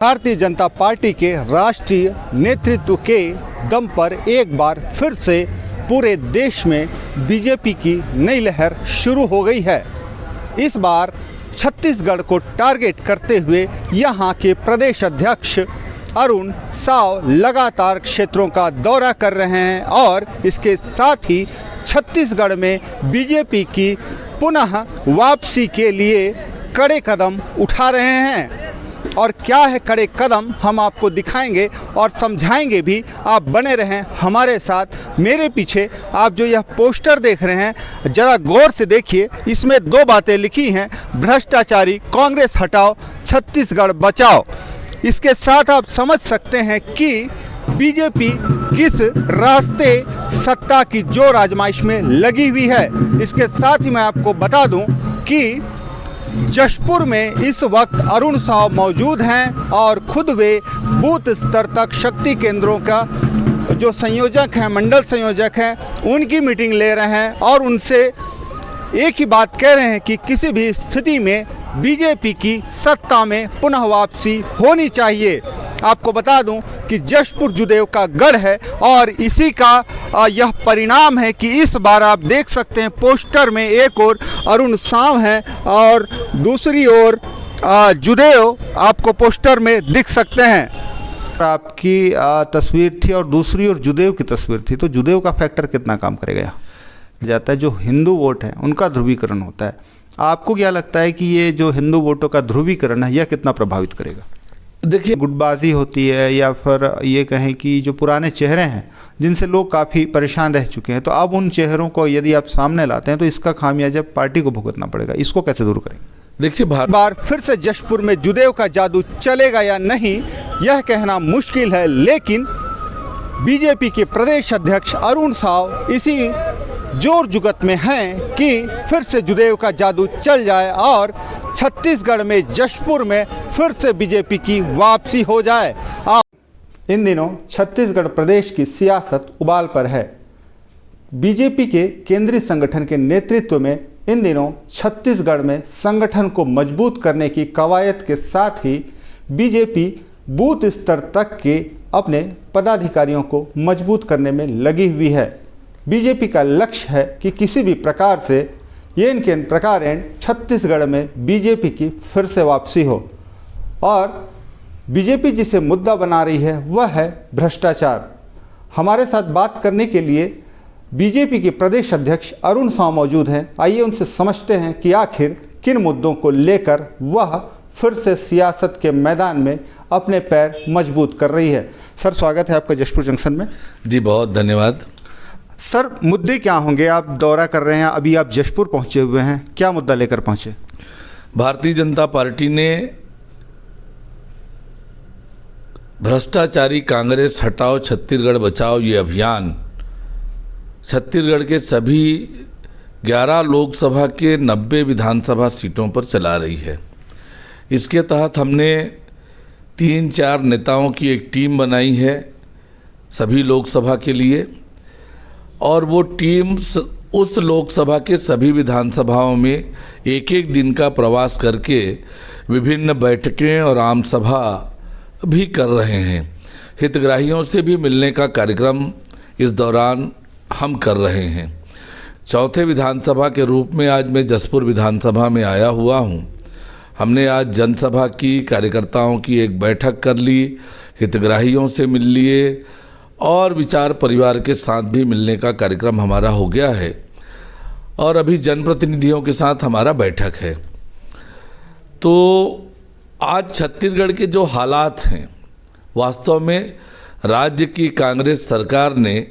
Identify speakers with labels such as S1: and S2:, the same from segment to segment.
S1: Bharatiya Janata party के राष्ट्रीय नेतृत्व के दम पर एक बार फिर से पूरे देश में बीजेपी की नई लहर शुरू हो गई है। इस बार छत्तीसगढ़ को टारगेट करते हुए यहां के प्रदेश अध्यक्ष अरुण साव लगातार क्षेत्रों का दौरा कर रहे हैं और इसके साथ ही छत्तीसगढ़ में बीजेपी की पुनः वापसी के लिए कड़े कदम उठा रहे हैं। और क्या है कड़े कदम, हम आपको दिखाएंगे और समझाएंगे भी। आप बने रहें हमारे साथ। मेरे पीछे आप जो यह पोस्टर देख रहे हैं, ज़रा गौर से देखिए। इसमें दो बातें लिखी हैं, भ्रष्टाचारी कांग्रेस हटाओ, छत्तीसगढ़ बचाओ। इसके साथ आप समझ सकते हैं कि बीजेपी किस रास्ते सत्ता की जोर आजमाइश में लगी हुई है। इसके साथ ही मैं आपको बता दूं कि जशपुर में इस वक्त अरुण साव मौजूद हैं और खुद वे बूथ स्तर तक शक्ति केंद्रों का जो संयोजक हैं, मंडल संयोजक हैं, उनकी मीटिंग ले रहे हैं और उनसे एक ही बात कह रहे हैं कि किसी भी स्थिति में बीजेपी की सत्ता में पुनः वापसी होनी चाहिए। आपको बता दूं कि जशपुर जुदेव का गढ़ है और इसी का यह परिणाम है कि इस बार आप देख सकते हैं पोस्टर में एक ओर अरुण साव हैं और दूसरी ओर जुदेव आपको पोस्टर में दिख सकते हैं। आपकी तस्वीर थी और दूसरी ओर जुदेव की तस्वीर थी, तो जुदेव का फैक्टर कितना काम करेगा जाता है। जो हिंदू वोट है उनका ध्रुवीकरण होता है। आपको क्या लगता है कि ये जो हिंदू वोटों का ध्रुवीकरण है यह कितना प्रभावित करेगा?
S2: देखिए,
S1: गुटबाजी होती है या फिर ये कहें कि जो पुराने चेहरे हैं जिनसे लोग काफ़ी परेशान रह चुके हैं, तो अब उन चेहरों को यदि आप सामने लाते हैं तो इसका खामियाजा पार्टी को भुगतना पड़ेगा। इसको कैसे दूर करेंगे?
S2: देखिए,
S1: बार फिर से जशपुर में जुदेव का जादू चलेगा या नहीं यह कहना मुश्किल है, लेकिन बीजेपी के प्रदेश अध्यक्ष अरुण साव इसी जोर जुगत में हैं कि फिर से जुदेव का जादू चल जाए और छत्तीसगढ़ में जशपुर में फिर से बीजेपी की वापसी हो जाए। इन दिनों छत्तीसगढ़ प्रदेश की सियासत उबाल पर है। बीजेपी के केंद्रीय संगठन के नेतृत्व में इन दिनों छत्तीसगढ़ में संगठन को मजबूत करने की कवायद के साथ ही बीजेपी बूथ स्तर तक के अपने पदाधिकारियों को मजबूत करने में लगी हुई है। बीजेपी का लक्ष्य है कि किसी भी प्रकार से छत्तीसगढ़ में बीजेपी की फिर से वापसी हो और बीजेपी जिसे मुद्दा बना रही है वह है भ्रष्टाचार। हमारे साथ बात करने के लिए बीजेपी के प्रदेश अध्यक्ष अरुण साव मौजूद हैं। आइए उनसे समझते हैं कि आखिर किन मुद्दों को लेकर वह फिर से सियासत के मैदान में अपने पैर मजबूत कर रही है। सर, स्वागत है आपका जशपुर जंक्शन में।
S2: जी, बहुत धन्यवाद।
S1: सर, मुद्दे क्या होंगे? आप दौरा कर रहे हैं, अभी आप जशपुर पहुंचे हुए हैं, क्या मुद्दा लेकर पहुंचे?
S2: भारतीय जनता पार्टी ने भ्रष्टाचारी कांग्रेस हटाओ छत्तीसगढ़ बचाओ ये अभियान छत्तीसगढ़ के सभी 11 लोकसभा के 90 विधानसभा सीटों पर चला रही है। इसके तहत हमने 3-4 नेताओं की एक टीम बनाई है सभी लोकसभा के लिए, और वो टीम उस लोकसभा के सभी विधानसभाओं में एक एक दिन का प्रवास करके विभिन्न बैठकें और आम सभा भी कर रहे हैं। हितग्राहियों से भी मिलने का कार्यक्रम इस दौरान हम कर रहे हैं। चौथे विधानसभा के रूप में आज मैं जशपुर विधानसभा में आया हुआ हूँ। हमने आज जनसभा की, कार्यकर्ताओं की एक बैठक कर ली, हितग्राहियों से मिल लिए और विचार परिवार के साथ भी मिलने का कार्यक्रम हमारा हो गया है और अभी जनप्रतिनिधियों के साथ हमारा बैठक है। तो आज छत्तीसगढ़ के जो हालात हैं, वास्तव में राज्य की कांग्रेस सरकार ने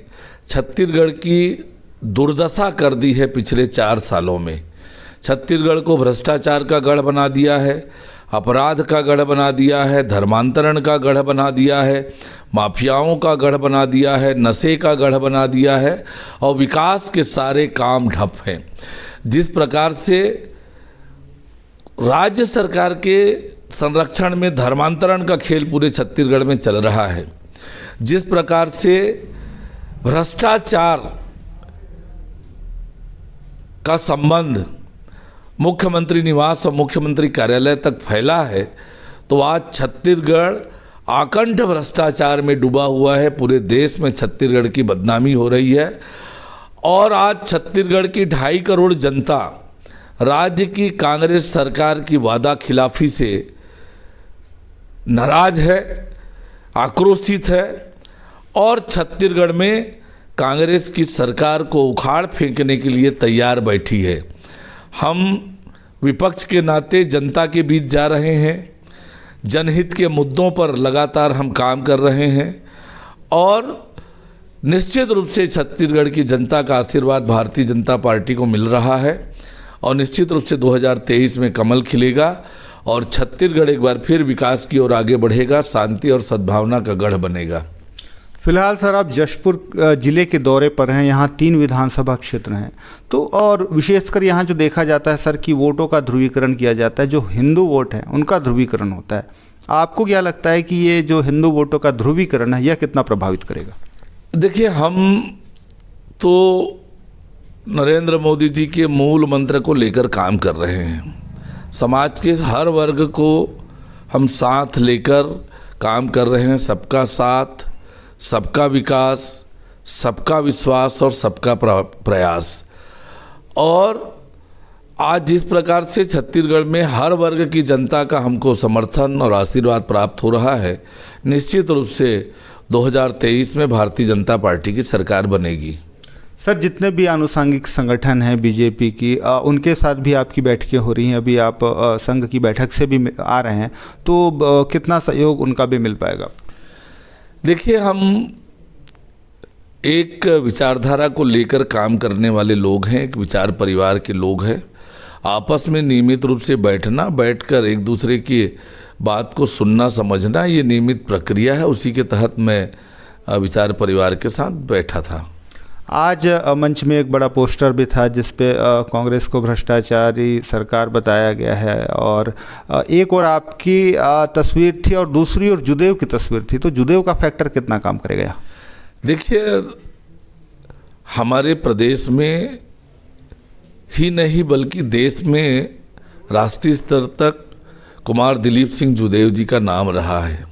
S2: छत्तीसगढ़ की दुर्दशा कर दी है। पिछले 4 सालों में छत्तीसगढ़ को भ्रष्टाचार का गढ़ बना दिया है, अपराध का गढ़ बना दिया है, धर्मांतरण का गढ़ बना दिया है, माफियाओं का गढ़ बना दिया है, नशे का गढ़ बना दिया है और विकास के सारे काम ठप हैं। जिस प्रकार से राज्य सरकार के संरक्षण में धर्मांतरण का खेल पूरे छत्तीसगढ़ में चल रहा है, जिस प्रकार से भ्रष्टाचार का संबंध मुख्यमंत्री निवास और मुख्यमंत्री कार्यालय तक फैला है, तो आज छत्तीसगढ़ आकंठ भ्रष्टाचार में डूबा हुआ है। पूरे देश में छत्तीसगढ़ की बदनामी हो रही है और आज छत्तीसगढ़ की 2.5 करोड़ जनता राज्य की कांग्रेस सरकार की वादा खिलाफी से नाराज है, आक्रोशित है और छत्तीसगढ़ में कांग्रेस की सरकार को उखाड़ फेंकने के लिए तैयार बैठी है। हम विपक्ष के नाते जनता के बीच जा रहे हैं, जनहित के मुद्दों पर लगातार हम काम कर रहे हैं और निश्चित रूप से छत्तीसगढ़ की जनता का आशीर्वाद भारतीय जनता पार्टी को मिल रहा है और निश्चित रूप से 2023 में कमल खिलेगा और छत्तीसगढ़ एक बार फिर विकास की ओर आगे बढ़ेगा, शांति और सद्भावना का गढ़ बनेगा।
S1: फिलहाल सर आप जशपुर जिले के दौरे पर हैं। यहाँ 3 विधानसभा क्षेत्र हैं, तो और विशेषकर यहाँ जो देखा जाता है सर कि वोटों का ध्रुवीकरण किया जाता है, जो हिंदू वोट है उनका ध्रुवीकरण होता है। आपको क्या लगता है कि ये जो हिंदू वोटों का ध्रुवीकरण है यह कितना प्रभावित करेगा?
S2: देखिए, हम तो नरेंद्र मोदी जी के मूल मंत्र को लेकर काम कर रहे हैं। समाज के हर वर्ग को हम साथ लेकर काम कर रहे हैं। सबका साथ, सबका विकास, सबका विश्वास और सबका प्रयास। और आज जिस प्रकार से छत्तीसगढ़ में हर वर्ग की जनता का हमको समर्थन और आशीर्वाद प्राप्त हो रहा है, निश्चित रूप से 2023 में भारतीय जनता पार्टी की सरकार बनेगी।
S1: सर, जितने भी आनुषंगिक संगठन हैं बीजेपी की, उनके साथ भी आपकी बैठकें हो रही हैं। अभी आप संघ की बैठक से भी आ रहे हैं, तो कितना सहयोग उनका भी मिल पाएगा?
S2: देखिए, हम एक विचारधारा को लेकर काम करने वाले लोग हैं, एक विचार परिवार के लोग हैं। आपस में नियमित रूप से बैठकर एक दूसरे की बात को सुनना, समझना, ये नियमित प्रक्रिया है। उसी के तहत मैं विचार परिवार के साथ बैठा था।
S1: आज मंच में एक बड़ा पोस्टर भी था जिस पे कांग्रेस को भ्रष्टाचारी सरकार बताया गया है और एक और आपकी तस्वीर थी और दूसरी ओर जुदेव की तस्वीर थी। तो जुदेव का फैक्टर कितना काम करेगा?
S2: देखिए, हमारे प्रदेश में ही नहीं बल्कि देश में राष्ट्रीय स्तर तक कुमार दिलीप सिंह जुदेव जी का नाम रहा है।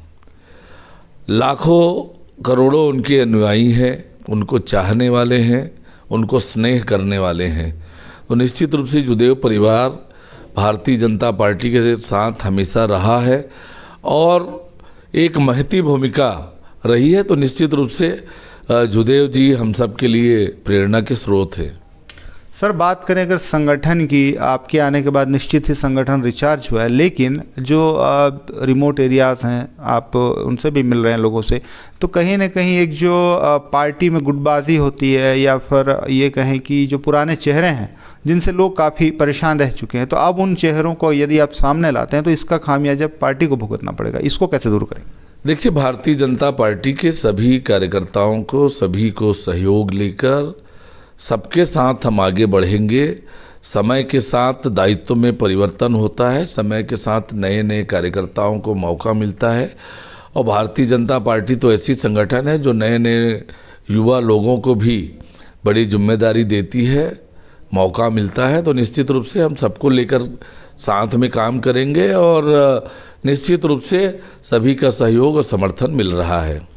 S2: लाखों करोड़ों उनके अनुयायी हैं, उनको चाहने वाले हैं, उनको स्नेह करने वाले हैं। तो निश्चित रूप से जुदेव परिवार भारतीय जनता पार्टी के साथ हमेशा रहा है और एक महती भूमिका रही है। तो निश्चित रूप से जुदेव जी हम सब के लिए प्रेरणा के स्रोत हैं।
S1: सर, बात करें अगर संगठन की, आपके आने के बाद निश्चित ही संगठन रिचार्ज हुआ है, लेकिन जो रिमोट एरियाज़ हैं, आप उनसे भी मिल रहे हैं लोगों से, तो कहीं ना कहीं एक जो पार्टी में गुटबाजी होती है या फिर ये कहें कि जो पुराने चेहरे हैं जिनसे लोग काफ़ी परेशान रह चुके हैं, तो अब उन चेहरों को यदि आप सामने लाते हैं तो इसका खामियाजा पार्टी को भुगतना पड़ेगा। इसको कैसे दूर करें?
S2: देखिए, भारतीय जनता पार्टी के सभी कार्यकर्ताओं को, सभी को सहयोग लेकर सबके साथ हम आगे बढ़ेंगे। समय के साथ दायित्व में परिवर्तन होता है, समय के साथ नए नए कार्यकर्ताओं को मौका मिलता है और भारतीय जनता पार्टी तो ऐसी संगठन है जो नए नए युवा लोगों को भी बड़ी जिम्मेदारी देती है, मौका मिलता है। तो निश्चित रूप से हम सबको लेकर साथ में काम करेंगे और निश्चित रूप से सभी का सहयोग और समर्थन मिल रहा है।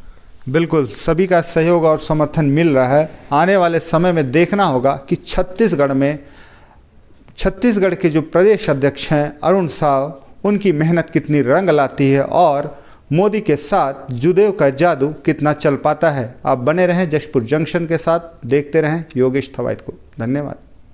S1: बिल्कुल, सभी का सहयोग और समर्थन मिल रहा है। आने वाले समय में देखना होगा कि छत्तीसगढ़ के जो प्रदेश अध्यक्ष हैं अरुण साव, उनकी मेहनत कितनी रंग लाती है और मोदी के साथ जुदेव का जादू कितना चल पाता है। आप बने रहें जशपुर जंक्शन के साथ, देखते रहें योगेश थवाइट को। धन्यवाद।